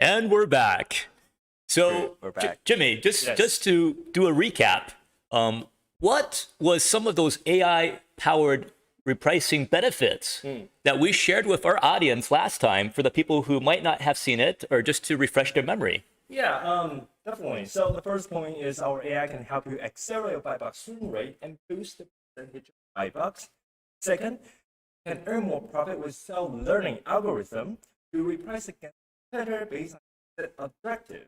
And we're back. So, We're back. Jimmy, just to do a recap, what was some of those AI-powered repricing benefits that we shared with our audience last time for the people who might not have seen it, or just to refresh their memory? Yeah, definitely. So the first point is our AI can help you accelerate your buybox swing rate and boost the percentage of buybox. Second, can earn more profit with self-learning algorithm to reprice against competitor based on set objective.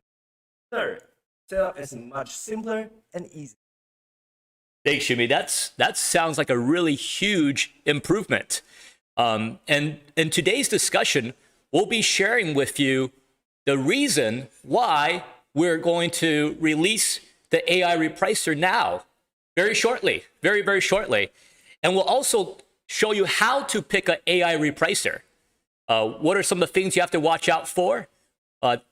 Third, setup is much simpler and easier. Thanks, Jimmy. That sounds like a really huge improvement. And in today's discussion, we'll be sharing with you the reason why we're going to release the AI Repricer now, very shortly, very, very shortly. And we'll also show you how to pick an AI Repricer. What are some of the things you have to watch out for?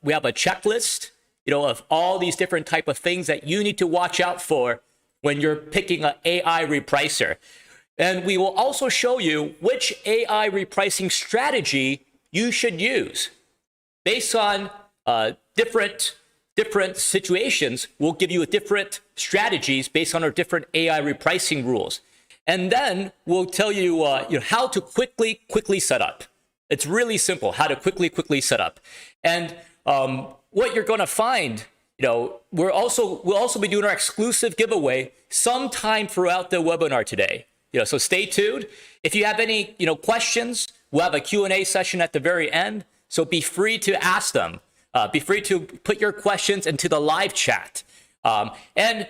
We have a checklist, of all these different type of things that you need to watch out for when you're picking an AI Repricer. And we will also show you which AI repricing strategy you should use. Based on different situations, we'll give you different strategies based on our different AI repricing rules. And then we'll tell you, how to quickly set up. It's really simple, how to quickly set up. And what you're going to find, we'll also be doing our exclusive giveaway sometime throughout the webinar today. So stay tuned. If you have any, questions, we'll have a Q&A session at the very end. So be free to ask them. Be free to put your questions into the live chat. And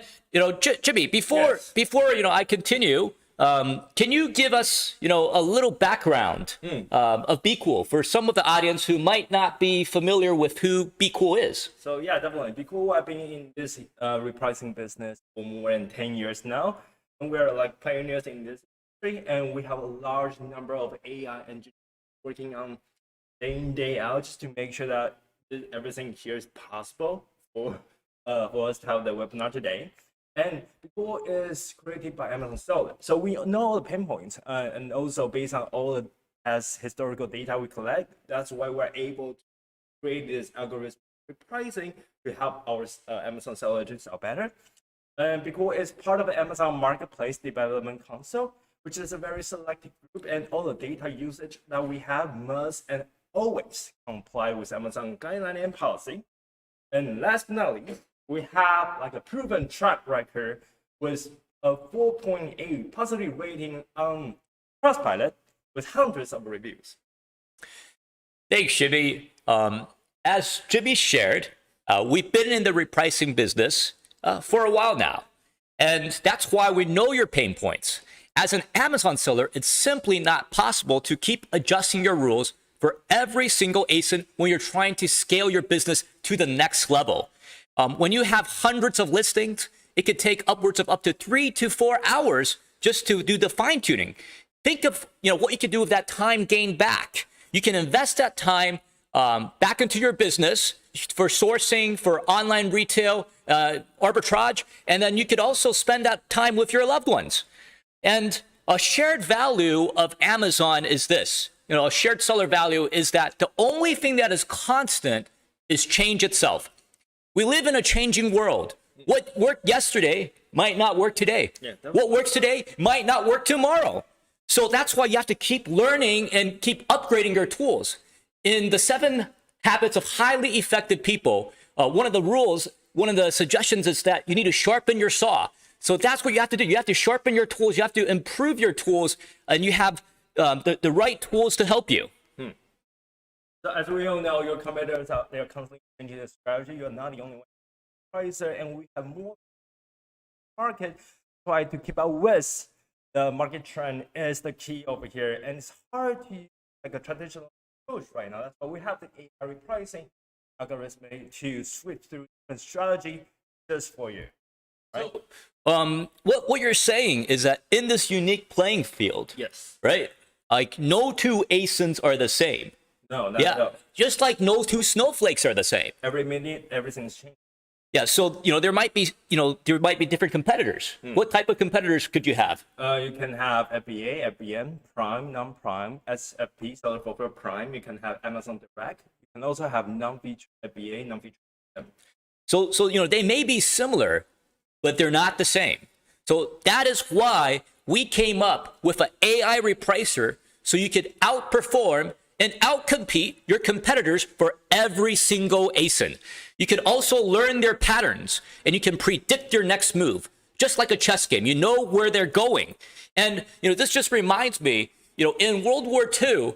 Jimmy, before I continue, can you give us a little background of BQool for some of the audience who might not be familiar with who BQool is? So yeah, definitely. BQool, I've been in this repricing business for more than 10 years now, and we're like pioneers in this industry, and we have a large number of AI engineers working on day in, day out, just to make sure that everything here is possible for us to have the webinar today. And BQool is created by Amazon Seller. So we know the pain points, and also based on all the past historical data we collect, that's why we're able to create this algorithmic repricing to help our Amazon Seller to sell better. And BQool is part of the Amazon Marketplace Development Council, which is a very selective group, and all the data usage that we have must and always comply with Amazon guideline and policy. And last but not least, we have like a proven track record with a 4.8 positive rating on Trustpilot with hundreds of reviews. Thanks, Jimmy. As Jimmy shared, we've been in the repricing business for a while now. And that's why we know your pain points. As an Amazon seller, it's simply not possible to keep adjusting your rules for every single ASIN when you're trying to scale your business to the next level. When you have hundreds of listings, it could take upwards of up to 3 to 4 hours just to do the fine tuning. Think of what you can do with that time gained back. You can invest that time back into your business for sourcing, for online retail, arbitrage, and then you could also spend that time with your loved ones. And a shared value of Amazon is this. A shared seller value is that the only thing that is constant is change itself. We live in a changing world. What worked yesterday might not work today. What works today might not work tomorrow. So that's why you have to keep learning and keep upgrading your tools. In the 7 habits of highly effective people, one of the suggestions is that you need to sharpen your saw. So that's what you have to do. You have to sharpen your tools. You have to improve your tools, and you have the right tools to help you. So as we all know, your competitors out there constantly changing their strategy. You're not the only one. Repricer, and we have more market try to keep up with the market trend is the key over here, and it's hard to use like a traditional approach right now. That's why we have the AI repricing algorithm to switch through different strategy just for you. Right? So, what you're saying is that in this unique playing field, yes, right? Like no two ASINs are the same. No, no. Just like no two snowflakes are the same. Every minute, everything's changing. Yeah, so there might be different competitors. What type of competitors could you have? You can have FBA, FBM, Prime, non-Prime, SFP, Seller Fulfilled Prime. You can have Amazon Direct. You and also have non-featured FBA, non-featured. So they may be similar, but they're not the same. So that is why we came up with an AI repricer so you could outperform and outcompete your competitors for every single ASIN. You can also learn their patterns and you can predict your next move, just like a chess game. You know where they're going. And this just reminds me, in World War II,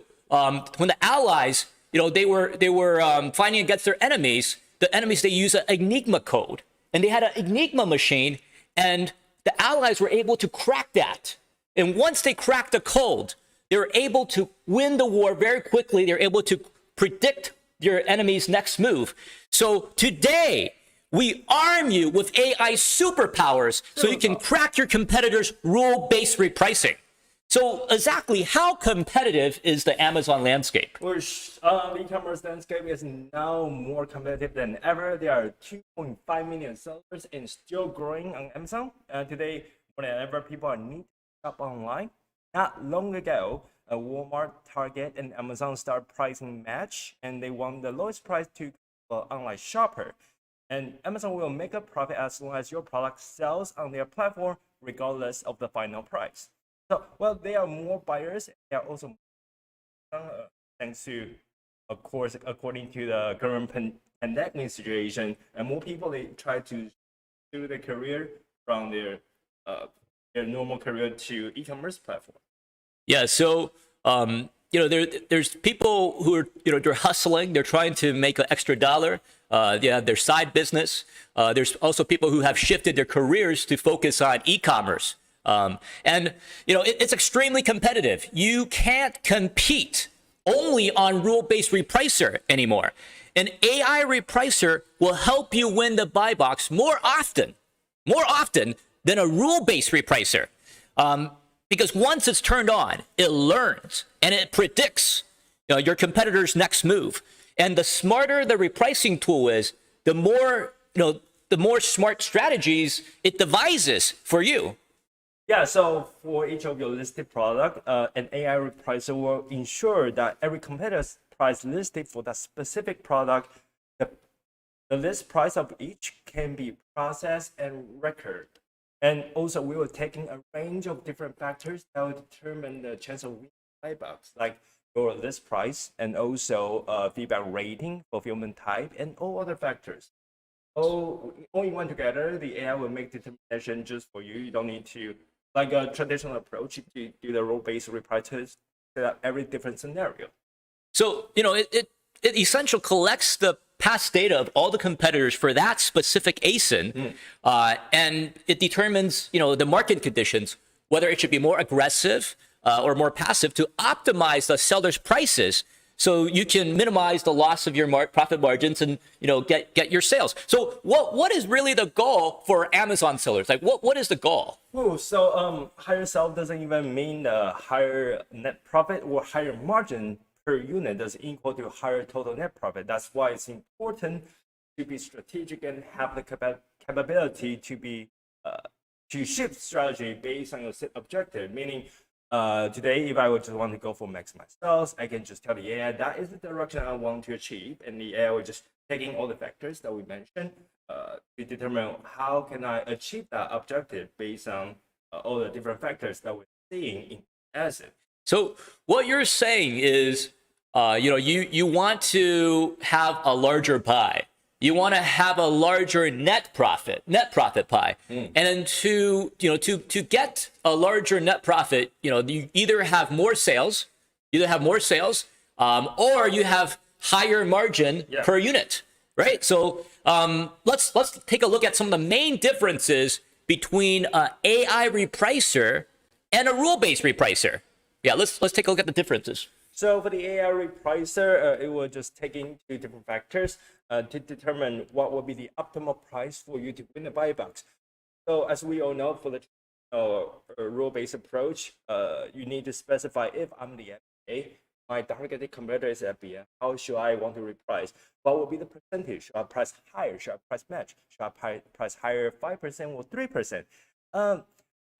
when the Allies, they were fighting against their enemies. The enemies, they use an Enigma code, and they had an Enigma machine, and the Allies were able to crack that. And once they cracked the code, they were able to win the war very quickly. They're able to predict your enemy's next move. So today, we arm you with AI superpowers so you can crack your competitors' rule-based repricing. So exactly how competitive is the Amazon landscape? E-commerce landscape is now more competitive than ever. There are 2.5 million sellers and still growing on Amazon. Today, more than ever, people are need to shop online. Not long ago, Walmart, Target, and Amazon start pricing match, and they want the lowest price to online shopper. And Amazon will make a profit as long as your product sells on their platform, regardless of the final price. So, well, there are more buyers. There are also thanks to, of course, according to the current pandemic situation, and more people they try to do their career from their normal career to e-commerce platform. Yeah, so there's people who are they're hustling, they're trying to make an extra dollar. They have their side business. There's also people who have shifted their careers to focus on e-commerce. And it's extremely competitive. You can't compete only on rule-based repricer anymore. An AI repricer will help you win the buy box more often than a rule-based repricer. Because once it's turned on, it learns and it predicts your competitor's next move. And the smarter the repricing tool is, the more smart strategies it devises for you. Yeah, so for each of your listed product, an AI repricer will ensure that every competitor's price listed for that specific product, the list price of each can be processed and recorded. And also, we will take in a range of different factors that will determine the chance of winning buy box, like your list price and also feedback rating, fulfillment type, and all other factors. All in one together, the AI will make determination just for you. You don't need to, like a traditional approach, to do the role-based reprice for every different scenario. So, it essentially collects the past data of all the competitors for that specific ASIN, and it determines, the market conditions, whether it should be more aggressive or more passive to optimize the seller's prices so you can minimize the loss of your profit margins and, get your sales. So what is really the goal for Amazon sellers? Like, what is the goal? Oh, so higher sale doesn't even mean higher net profit or higher margin per unit does equal to higher total net profit. That's why it's important to be strategic and have the capability to be to shift strategy based on your set objective. Meaning, today, if I would just want to go for maximize sales, I can just tell the AI that is the direction I want to achieve, and the AI will just taking all the factors that we mentioned to determine how can I achieve that objective based on all the different factors that we're seeing in ASIN. So what you're saying is, you want to have a larger pie. You want to have a larger net profit pie. And then to get a larger net profit, you either have more sales, or you have higher margin per unit, right? So let's take a look at some of the main differences between an AI repricer and a rule-based repricer. Yeah, let's take a look at the differences. So for the AI repricer, it will just take in two different factors to determine what will be the optimal price for you to win the buy box. So as we all know, for the rule-based approach, you need to specify if I'm the FBA, my targeted competitor is FBA, how should I want to reprice? What will be the percentage? Should I price higher? Should I price match? Should I price higher 5% or 3%?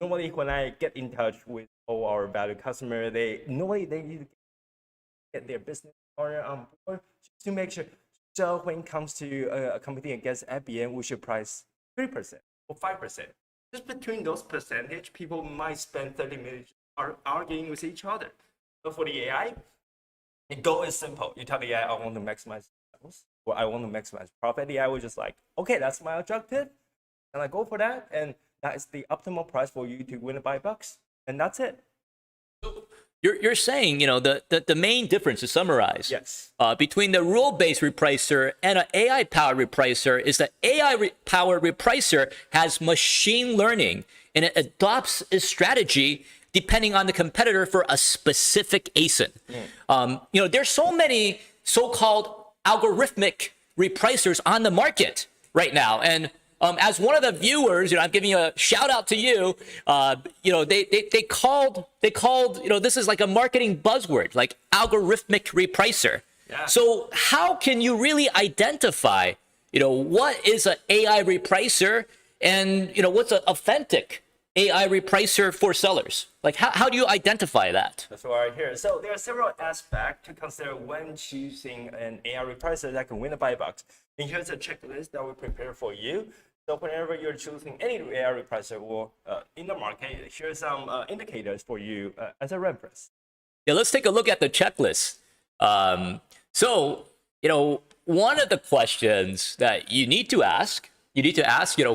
Normally, when I get in touch with all our valued customers, they need to get their business partner on board to make sure. So when it comes to competing against IBM, we should price 3% or 5%. Just between those percentage, people might spend 30 minutes arguing with each other. But for the AI, the goal is simple. You tell the AI, I want to maximize sales, or I want to maximize profit. The AI will just like, okay, that's my objective, and I go for that, and that is the optimal price for you to win a $5, and that's it. You're saying, the main difference, to summarize, Yes. Between the rule-based repricer and an AI-powered repricer is that AI-powered repricer has machine learning, and it adopts a strategy depending on the competitor for a specific ASIN. There's so many so-called algorithmic repricers on the market right now, and as one of the viewers, I'm giving you a shout out to you. They called this is like a marketing buzzword, like algorithmic repricer. Yeah. So how can you really identify, what is an AI repricer and what's an authentic AI repricer for sellers? Like how do you identify that? That's right here. So there are several aspects to consider when choosing an AI repricer that can win a $5. And here's a checklist that we prepare for you. So whenever you're choosing any AI repricer or in the market, here's some indicators for you as a reference. Yeah, let's take a look at the checklist. One of the questions that you need to ask,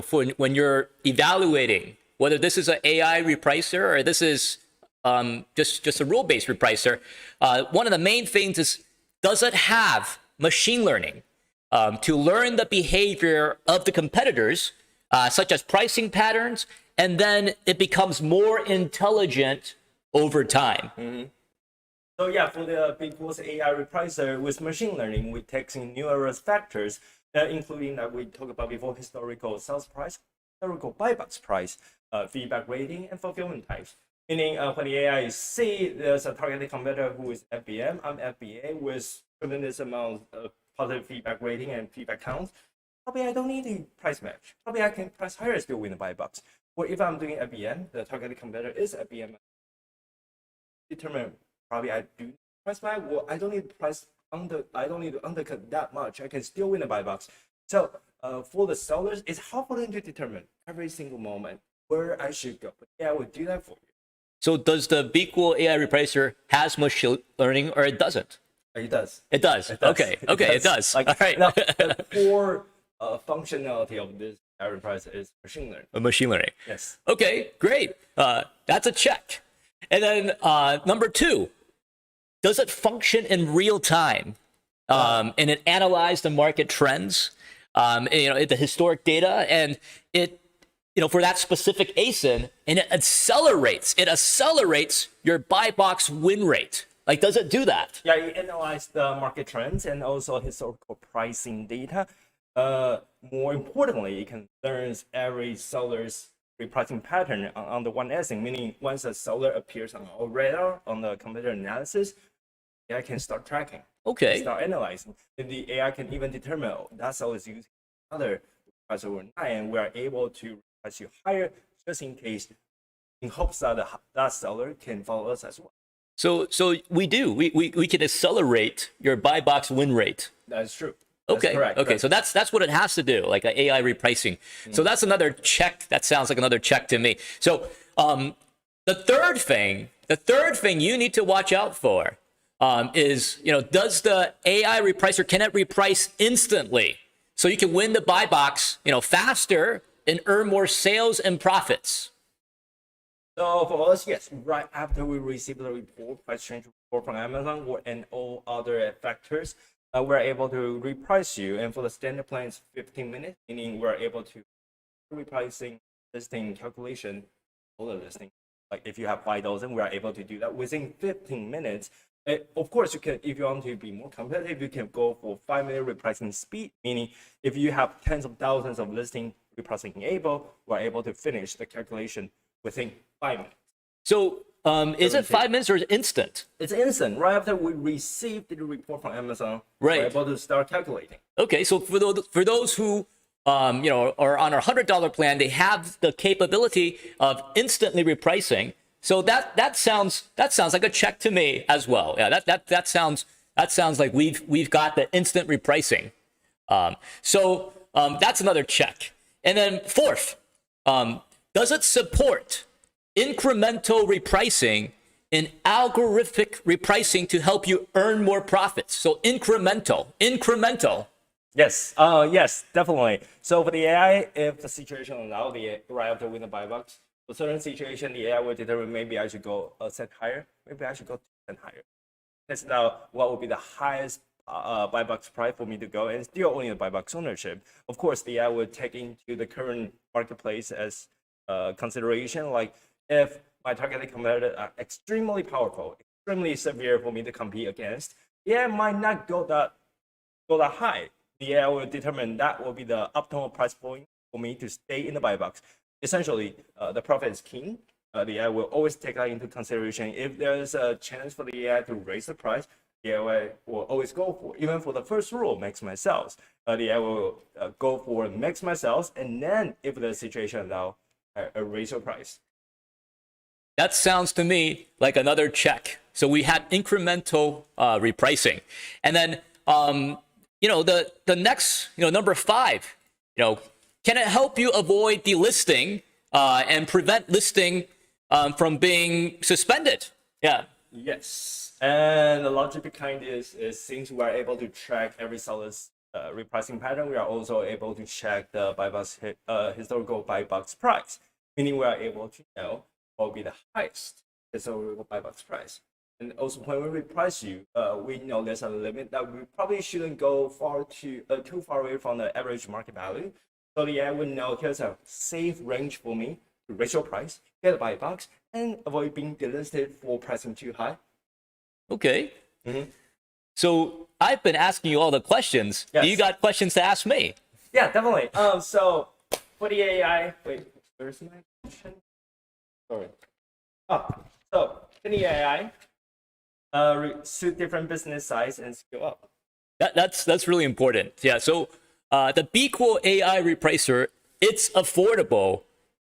for when you're evaluating whether this is an AI repricer or this is just a rule-based repricer, one of the main things is, does it have machine learning to learn the behavior of the competitors, such as pricing patterns, and then it becomes more intelligent over time? Mm-hmm. So yeah, for the BQool AI Repricer with machine learning, we take in numerous factors, including that we talked about before: historical sales price, historical buybox price, feedback rating, and fulfillment types. Meaning, when the AI see there's a targeted competitor who is FBM, I'm FBA with tremendous amount of positive feedback rating and feedback counts, probably I don't need to price match. Probably I can price higher, still win the $5. Or if I'm doing FBM, the targeted competitor is FBM, determine probably I do price match, or I don't need to price I don't need to undercut that much. I can still win the $5. So for the sellers, it's hard for them to determine every single moment where I should go. But yeah, I will do that for you. So does the BQool AI Repricer has machine learning, or it doesn't? It does. It does. Okay. It does. Like, all right. Now, the core functionality of this AI Repricer is machine learning. Machine learning. Yes. Okay, great. That's a check. And then number 2, does it function in real time? And it analyzes the market trends, the historic data, and it, for that specific ASIN, and it accelerates your buy box win rate. Like, does it do that? Yeah, you analyze the market trends and also historical pricing data. More importantly, it can learn every seller's repricing pattern on the one ASIN, meaning once a seller appears on our radar on the competitor analysis, AI can start tracking. Okay. Start analyzing. And the AI can even determine that seller is using another repricer or not, and we are able to reprice you higher just in case, in hopes that that seller can follow us as well. So we can accelerate your buy box win rate. That is true. That's Okay. correct. Okay. So that's what it has to do, like an AI repricing. So that's another check. That sounds like another check to me. So the third thing you need to watch out for is, does the AI repricer, can it reprice instantly so you can win the buy box, faster and earn more sales and profits? So for us, yes, right after we receive the report, price change report from Amazon and all other factors, we're able to reprice you. And for the standard plan, it's 15 minutes, meaning we're able to repricing listing calculation for the listing. Like if you have 5,000, we are able to do that within 15 minutes. Of course, you can, if you want to be more competitive, you can go for 5-minute repricing speed, meaning if you have tens of thousands of listing repricing enabled, we're able to finish the calculation within 5 minutes. So is it 5 minutes or is it instant? It's instant. Right after we receive the report from Amazon, Right. we're able to start calculating. Okay, so for those who are on our $100 plan, they have the capability of instantly repricing. So that sounds like a check to me as well. Yeah, that sounds That sounds like we've got the instant repricing. That's another check. And then fourth, does it support incremental repricing and algorithmic repricing to help you earn more profits? So incremental. Yes, yes, definitely. So for the AI, if the situation allows the right after win the buy box, for certain situation, the AI will determine maybe I should go a cent higher, maybe I should go 2 cents higher. That's now what would be the highest buy box price for me to go, and still only the buy box ownership. Of course, the AI would take into the current marketplace as consideration. Like if my targeted competitors are extremely powerful, extremely severe for me to compete against, the AI might not go that high. The AI will determine that will be the optimal price point for me to stay in the buy box. Essentially, the profit is king. The AI will always take that into consideration. If there's a chance for the AI to raise the price, the AI will always go for, even for the first rule, maximize sales. The AI will go for maximize sales, and then if the situation allows, raise your price. That sounds to me like another check. So we had incremental repricing, and then the next, number 5, can it help you avoid delisting and prevent listing from being suspended? Yeah. Yes. And the logic behind this is since we are able to track every seller's repricing pattern, we are also able to check the buy box historical buy box price, meaning we are able to know what will be the highest historical buy box price. And also when we reprice you, we know there's a limit that we probably shouldn't go too far away from the average market value. So the AI would know here's a safe range for me to raise your price, get a buy box, and avoid being delisted for pricing too high. Okay. So I've been asking you all the questions. Yes. Do you got questions to ask me? Yeah, definitely. So for the AI, wait, where's my question? Sorry. So can the AI suit different business size and scale up? That's really important. Yeah. So the BQool AI Repricer, it's affordable,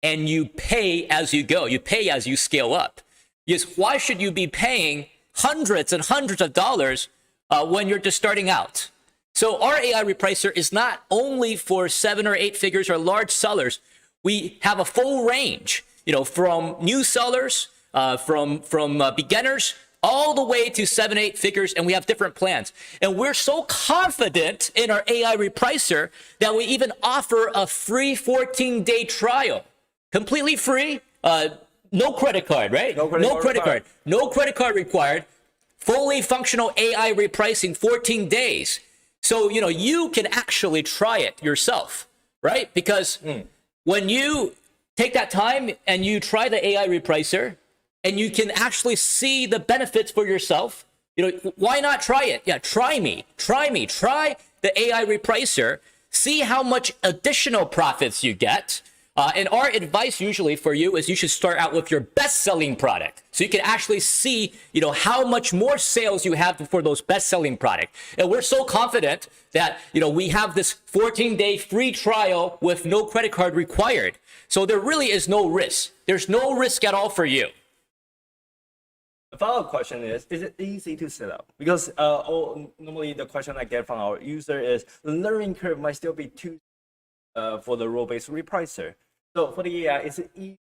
and you pay as you go. You pay as you scale up. Yes. Why should you be paying hundreds and hundreds of dollars when you're just starting out? So our AI Repricer is not only for 7 or 8 figures or large sellers. We have a full range, from new sellers, from beginners, all the way to 7, 8 figures, and we have different plans. And we're so confident in our AI Repricer that we even offer a free 14-day trial, completely free. No credit card, right? No credit card. No credit card required. Fully functional AI repricing, 14 days. So, you can actually try it yourself, right? Because when you take that time and you try the AI repricer and you can actually see the benefits for yourself, why not try it? Yeah, try me. Try the AI repricer. See how much additional profits you get. And our advice usually for you is you should start out with your best-selling product. So you can actually see, how much more sales you have for those best-selling product. And we're so confident that, we have this 14-day free trial with no credit card required. So there really is no risk. There's no risk at all for you. The follow-up question is it easy to set up? Because normally the question I get from our user is the learning curve might still be too for the role-based repricer. So for the AI, is it easy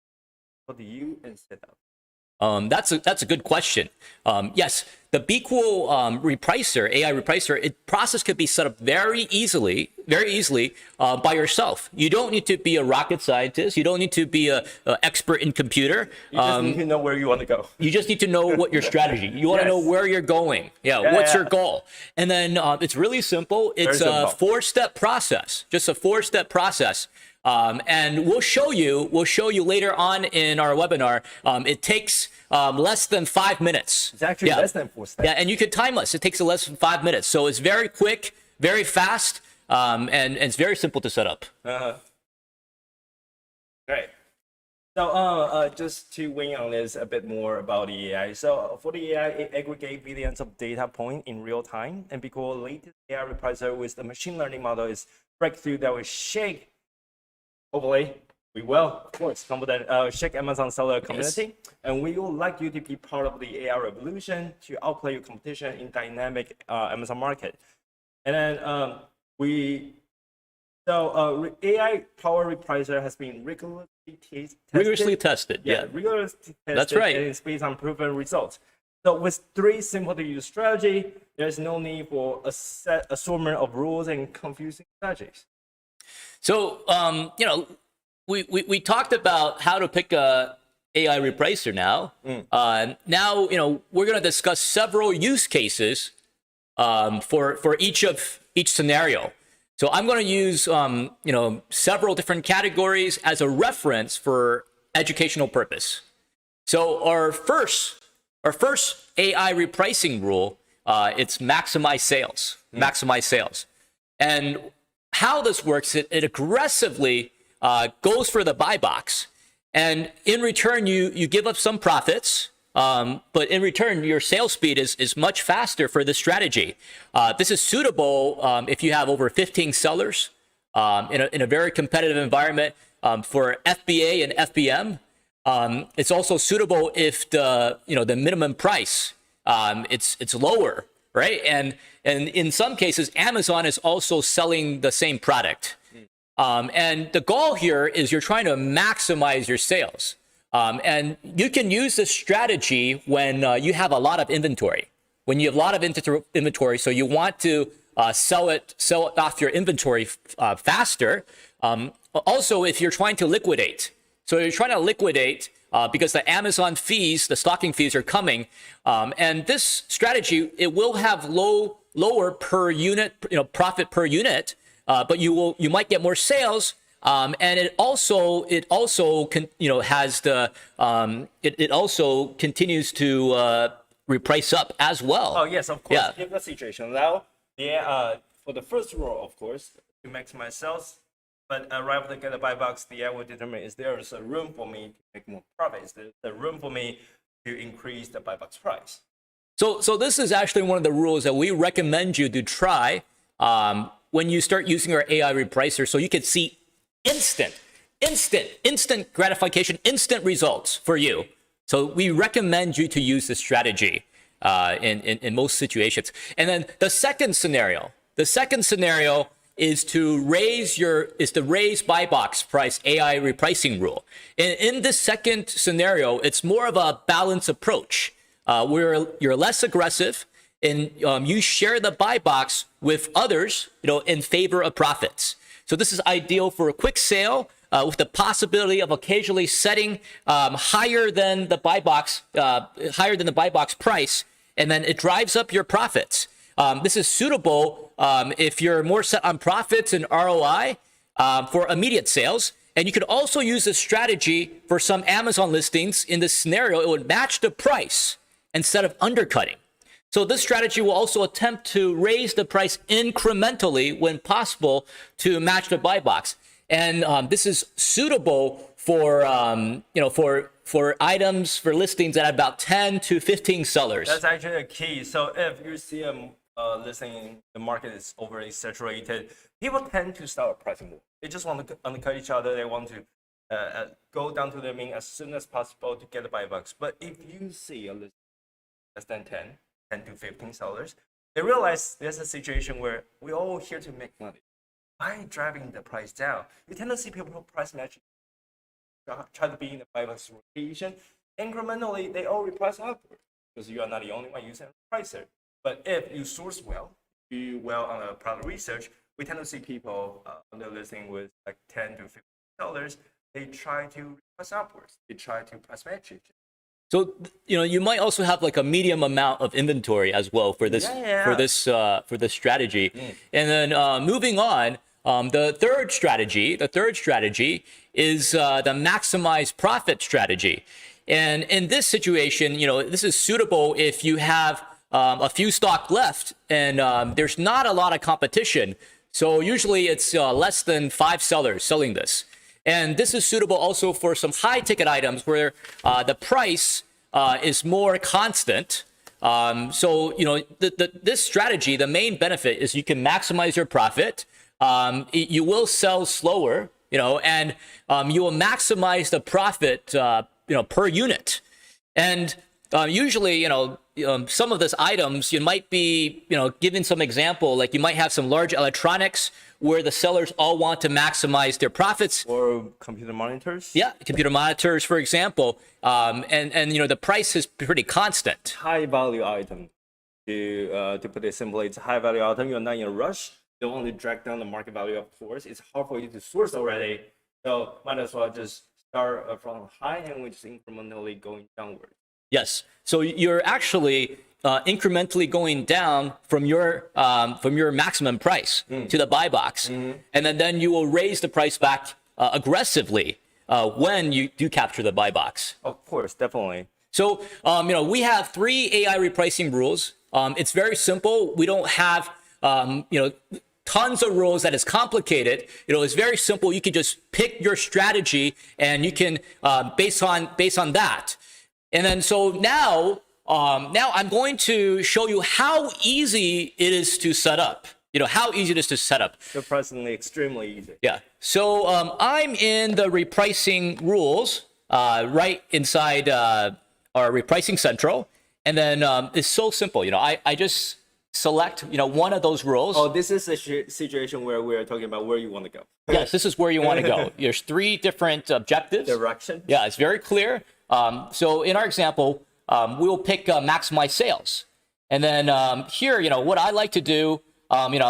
for the use and set up? That's a good question. Yes, the BQool Repricer, AI Repricer, process could be set up very easily by yourself. You don't need to be a rocket scientist. You don't need to be an expert in computer. You just need to know where you want to go. You just need to know what your strategy. You want to know where you're going. What's your goal? And then it's really simple. It's a 4-step process, just a 4-step process. And we'll show you later on in our webinar. It takes less than 5 minutes. It's actually less than 4 steps. Yeah, and you can time us. It takes less than 5 minutes. So it's very quick, very fast, and it's very simple to set up. Great. So just to weigh on this a bit more about the AI. So for the AI, it aggregates billions of data points in real time. And because latest AI repricer with the machine learning model is breakthrough that will shake, hopefully, We will, of course, come with a Shake Amazon seller community, and we would like you to be part of the AI revolution to outplay your competition in dynamic Amazon market. And then AI-powered repricer has been rigorously tested. Yeah. Rigorously tested. That's right. And it's based on proven results. So with 3 simple-to-use strategy, there's no need for a set assortment of rules and confusing strategies. So, we talked about how to pick a AI repricer now. Now, we're going to discuss several use cases for each scenario. So I'm going to use several different categories as a reference for educational purpose. So our first AI repricing rule, it's maximize sales. Maximize sales. And how this works, it aggressively goes for the buy box. And in return, you give up some profits. But in return, your sales speed is much faster for this strategy. This is suitable if you have over 15 sellers in a very competitive environment for FBA and FBM. It's also suitable if the minimum price it's lower, right? And in some cases, Amazon is also selling the same product. And the goal here is you're trying to maximize your sales. And you can use this strategy when you have a lot of inventory. When you have a lot of inventory, so you want to sell it off your inventory faster. Also, if you're trying to liquidate. So you're trying to liquidate because the Amazon fees, the stocking fees are coming. And this strategy, it will have lower per unit, profit per unit, but you might get more sales. And it also continues to reprice up as well. Oh yes, of course. Yeah. Give the situation now. Yeah, for the first rule, of course, to maximize sales. But right after get a buy box, the AI will determine is there a room for me to make more profit? Is there a room for me to increase the buy box price? So this is actually one of the rules that we recommend you to try when you start using our AI repricer, so you can see instant gratification, instant results for you. So we recommend you to use this strategy in most situations. And then the second scenario is to raise buy box price AI repricing rule. In this second scenario, it's more of a balanced approach where you're less aggressive and you share the buy box with others, in favor of profits. So this is ideal for a quick sale with the possibility of occasionally setting higher than the buy box price, and then it drives up your profits. This is suitable if you're more set on profits and ROI for immediate sales. And you could also use this strategy for some Amazon listings. In this scenario, it would match the price instead of undercutting. So this strategy will also attempt to raise the price incrementally when possible to match the buy box. And this is suitable for items, for listings that have about 10 to 15 sellers. That's actually a key. So if you see a listing, the market is overly saturated, people tend to start pricing more. They just want to undercut each other. They want to go down to the mean as soon as possible to get the buy box. But if you see a listing less than 10 to 15 sellers, they realize there's a situation where we're all here to make money. By driving the price down, you tend to see people price matching, try to be in the buy box rotation. Incrementally, they all reprice upward because you are not the only one using a repricer. But if you source well, do well on a product research, we tend to see people on the listing with like 10 to 15 sellers, they try to reprice upwards. They try to price match it. So you might also have like a medium amount of inventory as well for this for this strategy. And then moving on, the third strategy is the maximize profit strategy. And in this situation, this is suitable if you have a few stock left and there's not a lot of competition. So usually it's less than 5 sellers selling this. And this is suitable also for some high ticket items where the price is more constant. So, this strategy, the main benefit is you can maximize your profit. You will sell slower, and you will maximize the profit, per unit. And usually, some of these items, you might be, giving some example, like you might have some large electronics where the sellers all want to maximize their profits. Or computer monitors. Yeah, computer monitors, for example. And the price is pretty constant. High value item. To put it simply, it's a high value item. You're not in a rush. You don't want to drag down the market value, of course. It's hard for you to source already. So might as well just start from high and we just incrementally going downward. Yes. So you're actually incrementally going down from your maximum price to the buy box, and then you will raise the price back aggressively when you do capture the buy box. Of course, definitely. So we have 3 AI repricing rules. It's very simple. We don't have tons of rules that is complicated. It's very simple. You can just pick your strategy and you can based on that. And then so now I'm going to show you how easy it is to set up. How easy it is to set up. Surprisingly, extremely easy. Yeah. So I'm in the repricing rules right inside our Repricing Central. And then it's so simple. I just select, one of those rules. Oh, this is a situation where we're talking about where you want to go. Yes, this is where you want to go. There's 3 different objectives. Direction. Yeah, it's very clear. So in our example, we'll pick maximize sales. And then here, what I like to do,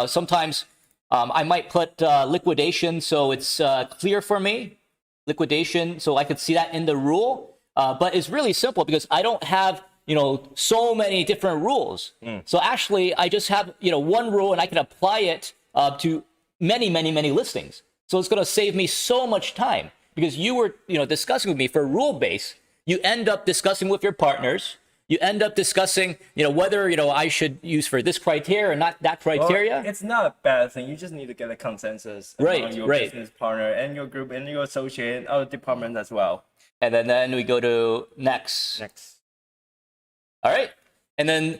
sometimes I might put liquidation so it's clear for me. Liquidation, so I could see that in the rule. But it's really simple because I don't have, so many different rules. So actually, I just have, one rule and I can apply it to many, many, many listings. So it's going to save me so much time because you were, discussing with me for rule base. You end up discussing with your partners. You end up discussing, whether, I should use for this criteria or not that criteria. Well, it's not a bad thing. You just need to get a consensus among your business partner and your group and your associate and other department as well. And then we go to next. All right. And then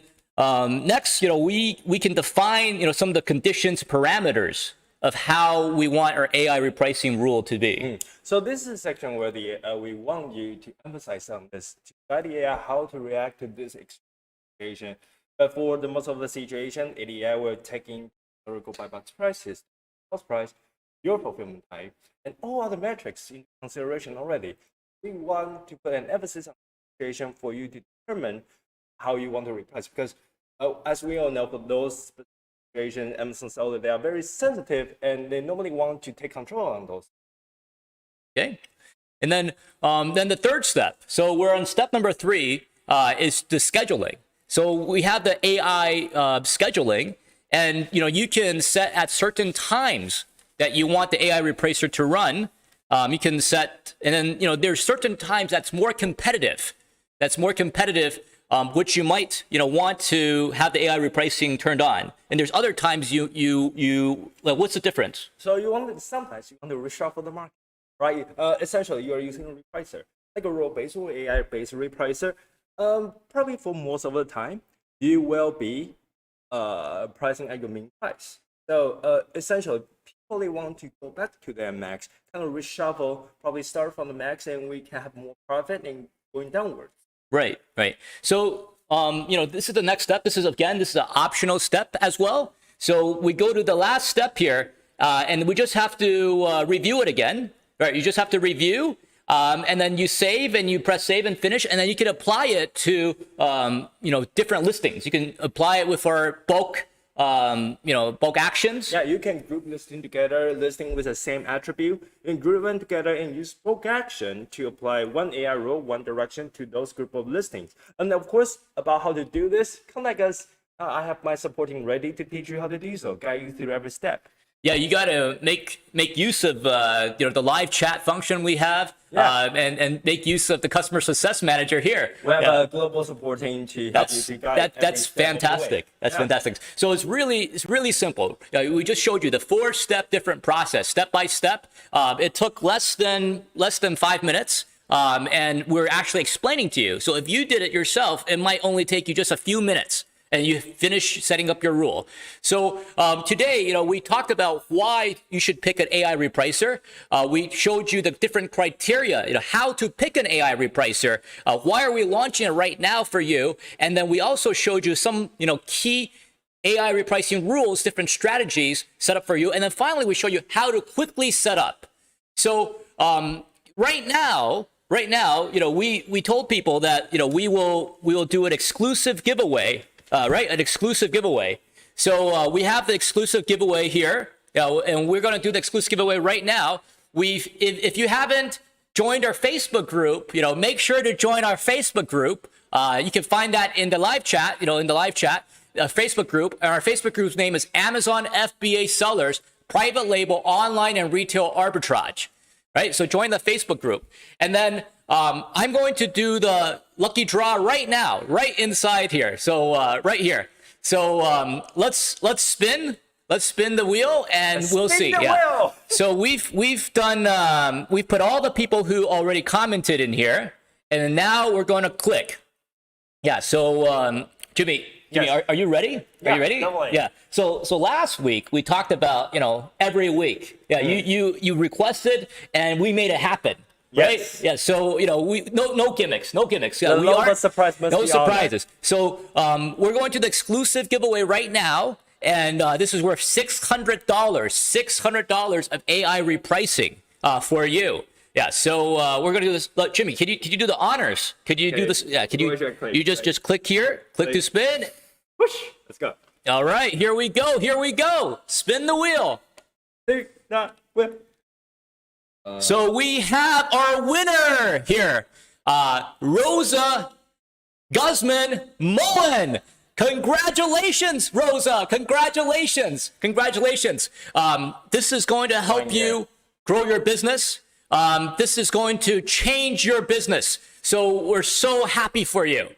next, we can define, some of the conditions, parameters of how we want our AI repricing rule to be. So this is a section where we want you to emphasize on this, to guide the AI how to react to this situation. But for the most of the situation, the AI will take in historical buy box prices, cost price, your fulfillment type, and all other metrics in consideration already. We want to put an emphasis on the situation for you to determine how you want to reprice, because as we all know, for those situation, Amazon sellers, they are very sensitive and they normally want to take control on those. Okay. And then the third step. So we're on step number 3 is the scheduling. So we have the AI scheduling, and you can set at certain times that you want the AI repricer to run. You can set, and then there's certain times that's more competitive. Which you might want to have the AI repricing turned on, and there's other times you like, what's the difference? So sometimes you want to reshuffle the market, right? Essentially, you are using a repricer, like a role-based or AI-based repricer. Probably for most of the time, you will be pricing at your mean price. So essentially, people they want to go back to their max, kind of reshuffle, probably start from the max, and we can have more profit and going downwards. Right. So, this is the next step. This is an optional step as well. So we go to the last step here, and we just have to review it again. Right. You just have to review, and then you save and you press save and finish, and then you can apply it to, different listings. You can apply it with our bulk actions. Yeah, you can group listing together, listing with the same attribute, and group them together and use bulk action to apply one AI rule, one direction to those group of listings. And of course, about how to do this, contact us. I have my supporting ready to teach you how to do so, guide you through every step. Yeah, you got to make use of the live chat function we have, and make use of the customer success manager here. We have a global support team to help you to guide. That's fantastic. That's fantastic. So it's really simple. We just showed you the 4-step different process, step by step. It took less than 5 minutes. And we're actually explaining to you. So if you did it yourself, it might only take you just a few minutes. and you finish setting up your rule. So today, we talked about why you should pick an AI repricer. We showed you the different criteria, how to pick an AI repricer. Why are we launching it right now for you? And then we also showed you some, key AI repricing rules, different strategies set up for you. And then finally, we show you how to quickly set up. So right now, we told people that, we will do an exclusive giveaway, right? An exclusive giveaway. So we have the exclusive giveaway here, and we're going to do the exclusive giveaway right now. If you haven't joined our Facebook group, make sure to join our Facebook group. You can find that in the live chat, Facebook group. And our Facebook group's name is Amazon FBA Sellers, Private Label Online and Retail Arbitrage. Right? So join the Facebook group. And then I'm going to do the lucky draw right now, right inside here. So right here. So let's spin the wheel and we'll see. Yeah. So we've done we've put all the people who already commented in here, and now we're going to click. Yeah. So Jimmy, Yes. are you ready? Yeah, are you ready? definitely. Yeah. So last week we talked about every week. Yeah. You requested and we made it happen. Right? Yes. Yeah. So we no gimmicks. Yeah, no surprises. So we're going to the exclusive giveaway right now, and this is worth $600. $600 of AI repricing you you. Yeah, so we're gonna do this. Look, Jimmy, could you do the honors? Could you do this? Yeah, could you? You just click here, click to spin. Whoosh. Let's go. All right, here we go. Spin the wheel. So we have our winner here, Rosa Guzman Mullen. Congratulations, Rosa. Congratulations. This is going to help you grow your business. This is going to change your business. So we're so happy for you.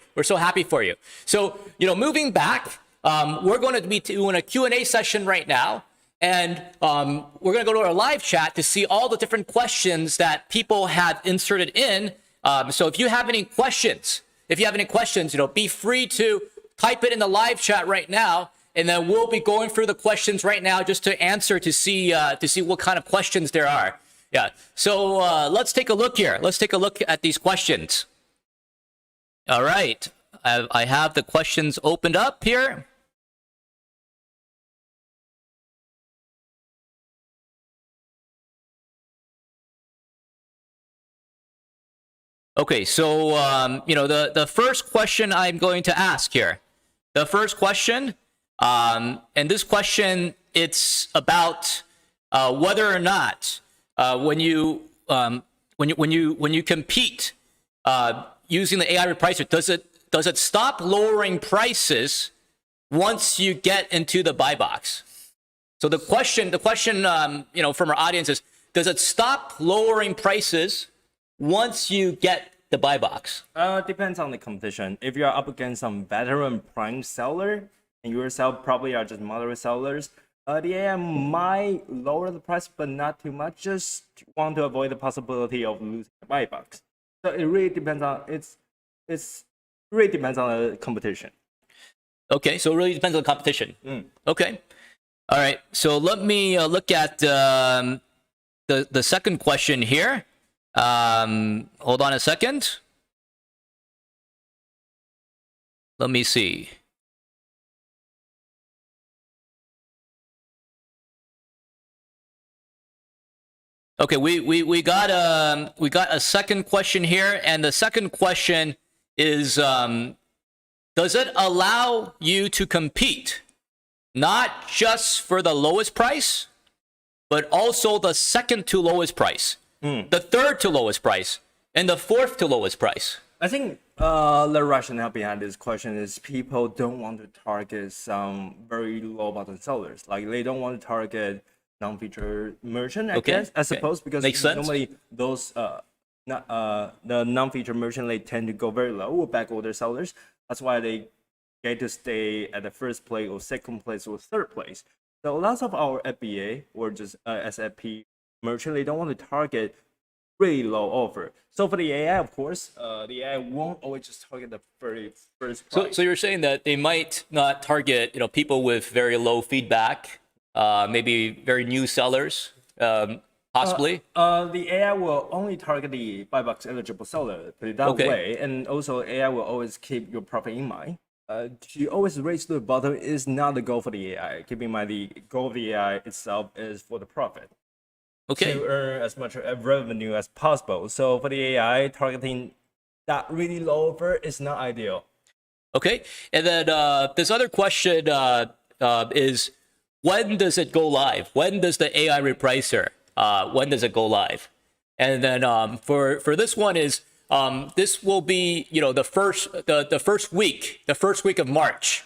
So, moving back, we're going to be doing a Q&A session right now. And we're going to go to our live chat to see all the different questions that people have inserted in. So if you have any questions, be free to type it in the live chat right now. And then we'll be going through the questions right now just to answer to see what kind of questions there are. Yeah. So let's take a look here. Let's take a look at these questions. All right. I have the questions opened up here. Okay, so the first question I'm going to ask here, the first question, and this question, it's about whether or not when you compete using the AI repricer, does it stop lowering prices once you get into the buy box? So the question from our audience is, does it stop lowering prices once you get the buy box? Depends on the competition. If you're up against some veteran prime seller and yourself probably are just moderate sellers, the AI might lower the price, but not too much. Just want to avoid the possibility of losing the buy box. So it really depends on it's really depends on the competition. Okay, so it really depends on the competition. Okay, all right. So let me look at the second question here. Hold on a second. Let me see. Okay, we got a second question here, and the second question is, does it allow you to compete not just for the lowest price, but also the second to lowest price? The third to lowest price, and the fourth to lowest price? I think the rationale behind this question is people don't want to target some very low bottom sellers. Like they don't want to target non-feature merchant, I guess, I suppose, because normally those the non-feature merchant, they tend to go very low with back order sellers. That's why they get to stay at the first place or second place or third place. So lots of our FBA or just SFP merchant, they don't want to target really low offer. So for the AI, of course, the AI won't always just target the very first price. So you're saying that they might not target, people with very low feedback, maybe very new sellers, possibly. The AI will only target the buy box eligible seller, put it that Okay. way, and also AI will always keep your profit in mind. To always raise to the bottom is not the goal for the AI. Keep in mind the goal of the AI itself is for the profit. Okay. To earn as much revenue as possible. So for the AI, targeting that really low offer is not ideal. Okay. And then this other question is, when does it go live? When does the AI repricer, when does it go live? And then for this one is, this will be, the first week of March.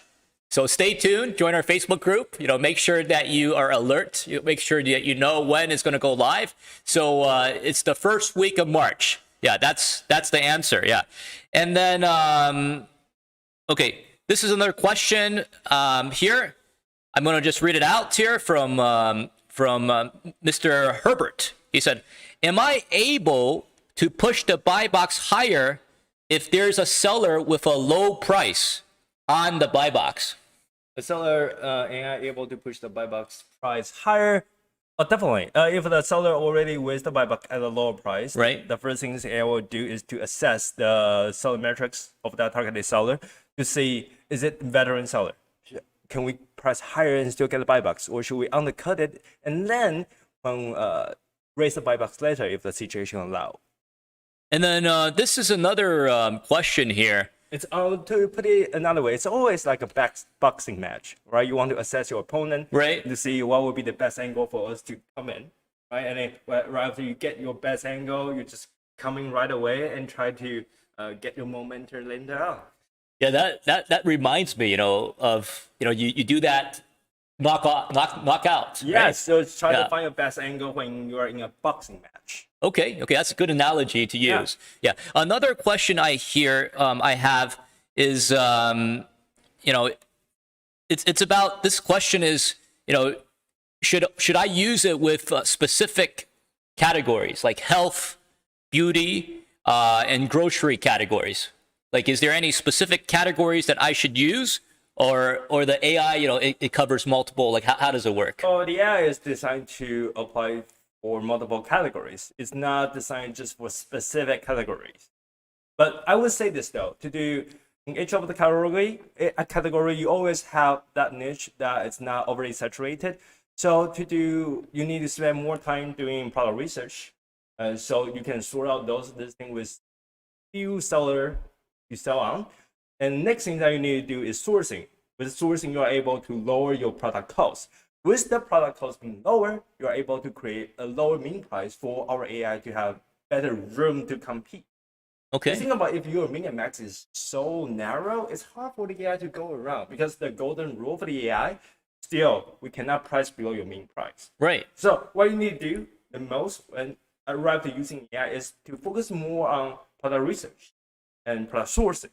So stay tuned, join our Facebook group, make sure that you are alert, make sure that you know when it's going to go live. So it's the first week of March. Yeah, that's the answer. Yeah. And then, okay, this is another question here. I'm going to just read it out here from Mr. Herbert. He said, am I able to push the buy box higher if there's a seller with a low price on the buy box? The seller AI able to push the buy box price higher. Definitely. If the seller already raised the buy box at a lower price, right, the first thing AI will do is to assess the seller metrics of that targeted seller to see, is it veteran seller? Can we price higher and still get the buy box, or should we undercut it and then raise the buy box later if the situation allows? And then this is another question here. It's to put it another way, it's always like a boxing match, right? You want to assess your opponent, right, to see what would be the best angle for us to come in, right? And then right after you get your best angle, you just come in right away and try to get your momentum later on. Yeah, that reminds me, of you do that knockout. Yes, right? so try to find your best angle when you are in a boxing match. Okay, that's a good analogy to use. Yeah. Another question I have is, it's about, this question is, should I use it with specific categories like health, beauty, and grocery categories? Like, is there any specific categories that I should use, or the AI, it covers multiple? Like, how does it work? Oh, the AI is designed to apply for multiple categories. It's not designed just for specific categories. But I would say this though, to do in each of the category, you always have that niche that it's not overly saturated. So you need to spend more time doing product research. So you can sort out this thing with few seller you sell on. And next thing that you need to do is sourcing. With sourcing, you are able to lower your product cost. With the product cost being lower, you are able to create a lower mean price for our AI to have better room to compete. Okay. Think about if your min and max is so narrow, it's hard for the AI to go around, because the golden rule for the AI, still, we cannot price below your mean price. Right. So what you need to do the most when arrive to using AI is to focus more on product research and product sourcing.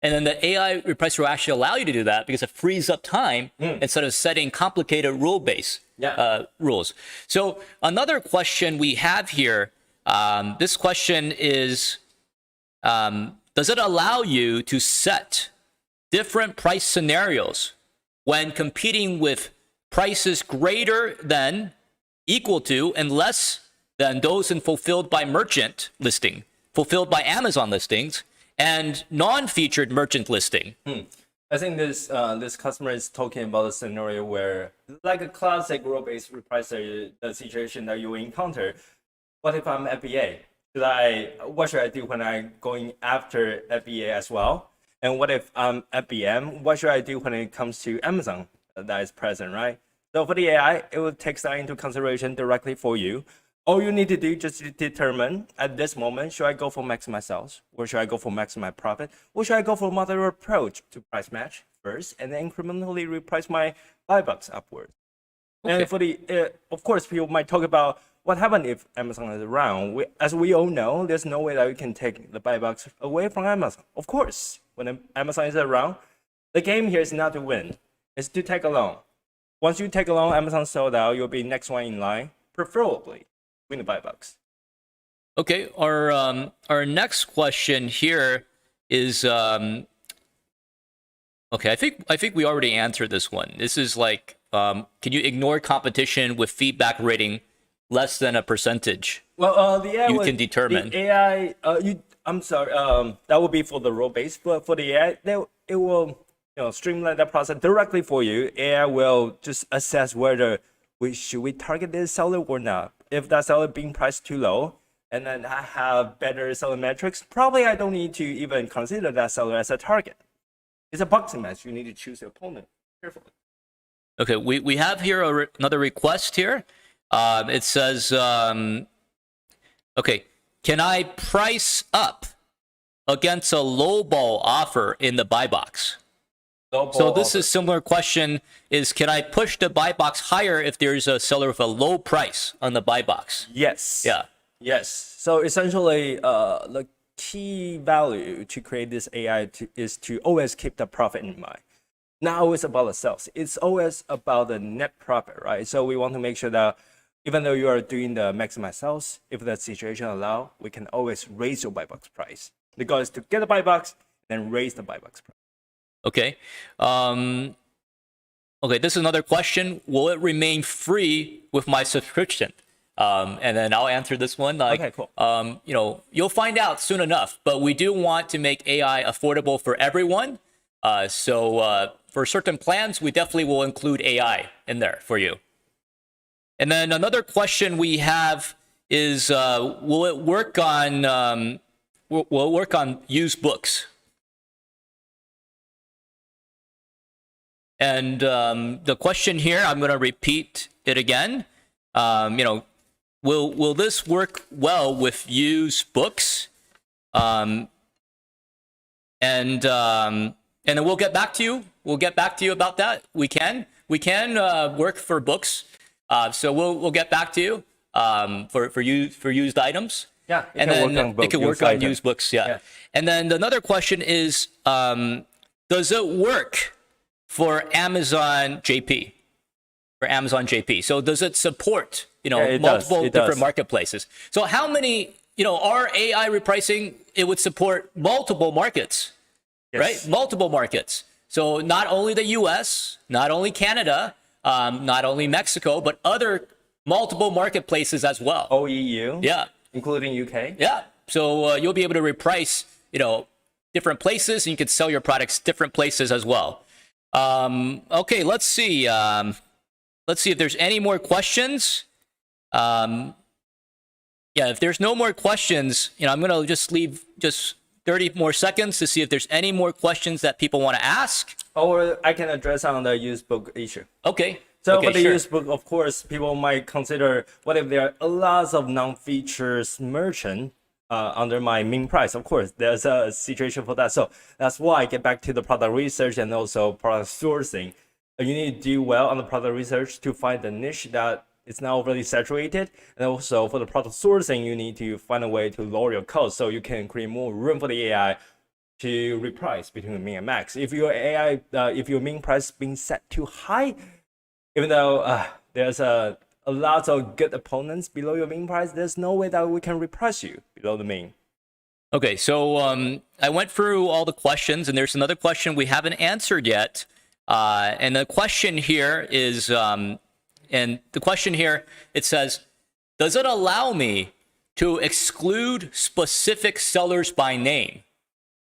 And then the AI repricer will actually allow you to do that because it frees up time instead of setting complicated rules. So another question we have here, this question is, does it allow you to set different price scenarios when competing with prices greater than, equal to, and less than those in fulfilled by merchant listing, fulfilled by Amazon listings, and non-featured merchant listing? I think this customer is talking about a scenario where, like a classic role-based repricer, the situation that you encounter. What if I'm FBA? What should I do when I'm going after FBA as well? And what if I'm FBM? What should I do when it comes to Amazon that is present, right? So for the AI, it will take that into consideration directly for you. All you need to do just to determine at this moment, should I go for maximize sales, or should I go for maximize profit, or should I go for moderate approach to price match first, and then incrementally reprice my buy box upwards? Okay. And for the, of course, people might talk about what happens if Amazon is around. As we all know, there's no way that we can take the buy box away from Amazon. Of course, when Amazon is around, the game here is not to win, it's to tag along. Once you tag along, Amazon sold out, you'll be next one in line, preferably win the buy box. Okay, our next question here is okay. I think we already answered this one. This is like, can you ignore competition with feedback rating less than a percentage? Well, the AI You can determine. the AI. I'm sorry. That would be for the role base, but for the AI, it will streamline that process directly for you. AI will just assess whether should we target this seller or not. If that seller being priced too low, and then I have better seller metrics, probably I don't need to even consider that seller as a target. It's a boxing match. You need to choose your opponent carefully. Okay, we have here another request here. It says, okay, can I price up against a lowball offer in the buy box? So this is similar question is, can I push the buy box higher if there's a seller with a low price on the buy box? Yes. Yeah. Yes. So essentially, the key value to create this AI is to always keep the profit in mind. Not always about the sales. It's always about the net profit, right? So we want to make sure that even though you are doing the maximize sales, if the situation allow, we can always raise your buy box price. The goal is to get the buy box, then raise the buy box price. Okay. Okay, this is another question. Will it remain free with my subscription? And then I'll answer this one. Like, okay, cool. You'll find out soon enough, but we do want to make AI affordable for everyone. So for certain plans, we definitely will include AI in there for you. And then another question we have is, will it work on used books? And the question here, I'm going to repeat it again. Will this work well with used books? And then we'll get back to you. We'll get back to you about that. We can work for books. So we'll get back to you for used items. Yeah, and then it can work on used books. Yeah. And then another question is, does it work for Amazon JP? For Amazon JP. So does it support multiple different marketplaces? So how many our AI repricing, it would support multiple markets, right? Multiple markets. So not only the US, not only Canada, not only Mexico, but other multiple marketplaces as well. OEU. Yeah. Including UK. Yeah. So you'll be able to reprice, different places, and you can sell your products different places as well. Okay, let's see. Let's see if there's any more questions. Yeah, if there's no more questions, I'm going to just leave just 30 more seconds to see if there's any more questions that people want to ask. Or I can address on the used book issue. Okay. So for the used book, of course, people might consider, what if there are lots of non-features merchant under my min price? Of course, there's a situation for that. So that's why I get back to the product research and also product sourcing. You need to do well on the product research to find the niche that is not overly saturated. And also for the product sourcing, you need to find a way to lower your cost so you can create more room for the AI to reprice between the min and max. If your AI, if your min price being set too high, even though there's a lot of good opponents below your min price, there's no way that we can reprice you below the min. Okay, so I went through all the questions, and there's another question we haven't answered yet. And the question here is, it says, does it allow me to exclude specific sellers by name?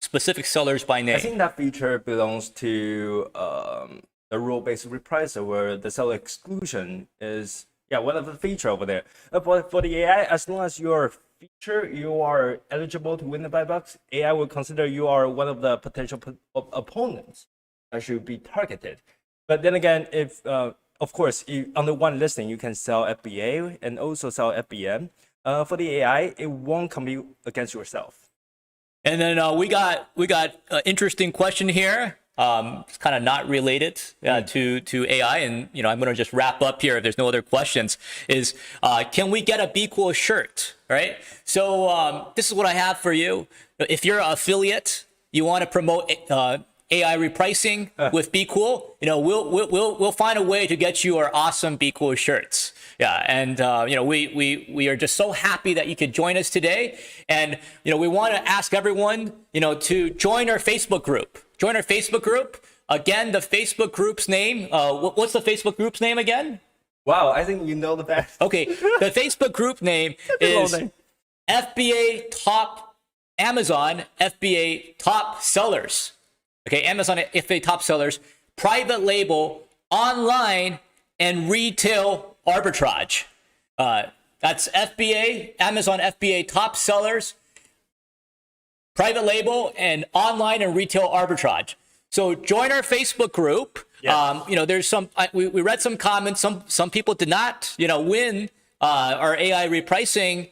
Specific sellers by name. I think that feature belongs to the role-based repricer, where the seller exclusion is one of the feature over there. But for the AI, as long as your feature, you are eligible to win the buy box, AI will consider you are one of the potential opponents that should be targeted. But then again, if of course, under one listing, you can sell FBA and also sell FBM. For the AI, it won't compete against yourself. And then we got an interesting question here. It's kind of not related to AI, and I'm going to just wrap up here if there's no other questions. Is can we get a BQool shirt? Right. So this is what I have for you. If you're an affiliate, you want to promote AI repricing with BQool, we'll find a way to get you our awesome BQool shirts. Yeah, and we are just so happy that you could join us today. And we want to ask everyone to join our Facebook group. Join our Facebook group. Again, the Facebook group's name. What's the Facebook group's name again? Wow, I think you know the best. Okay, the Facebook group name is Amazon FBA top sellers. Okay, Amazon FBA top sellers, private label, online, and retail arbitrage. That's Amazon FBA top sellers, private label, and online and retail arbitrage. So join our Facebook group. Yes. There's some, we read some comments. Some people did not, win our AI repricing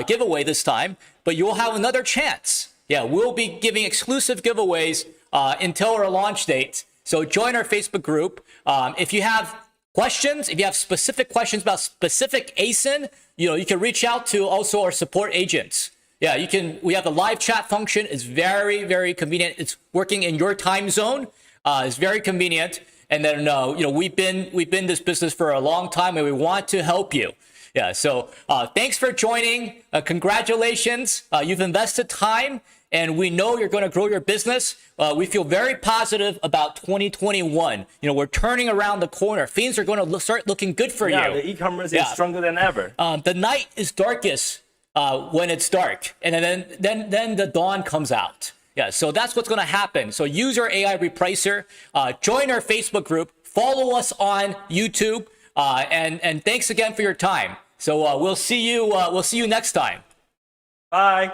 giveaway this time, but you'll have another chance. Yeah, we'll be giving exclusive giveaways until our launch date. So join our Facebook group. If you have questions, if you have specific questions about specific ASIN, you can reach out to also our support agents. Yeah, we have the live chat function. It's very, very convenient. It's working in your time zone. It's very convenient. And then, we've been in this business for a long time, and we want to help you. Yeah, so thanks for joining. Congratulations. You've invested time, and we know you're going to grow your business. We feel very positive about 2021. We're turning around the corner. Things are going to start looking good for you. Yeah, the e-commerce is stronger than ever. The night is darkest when it's dark, and then the dawn comes out. Yeah, so that's what's going to happen. So use our AI Repricer, join our Facebook group, follow us on YouTube, and thanks again for your time. So we'll see you next time. Bye.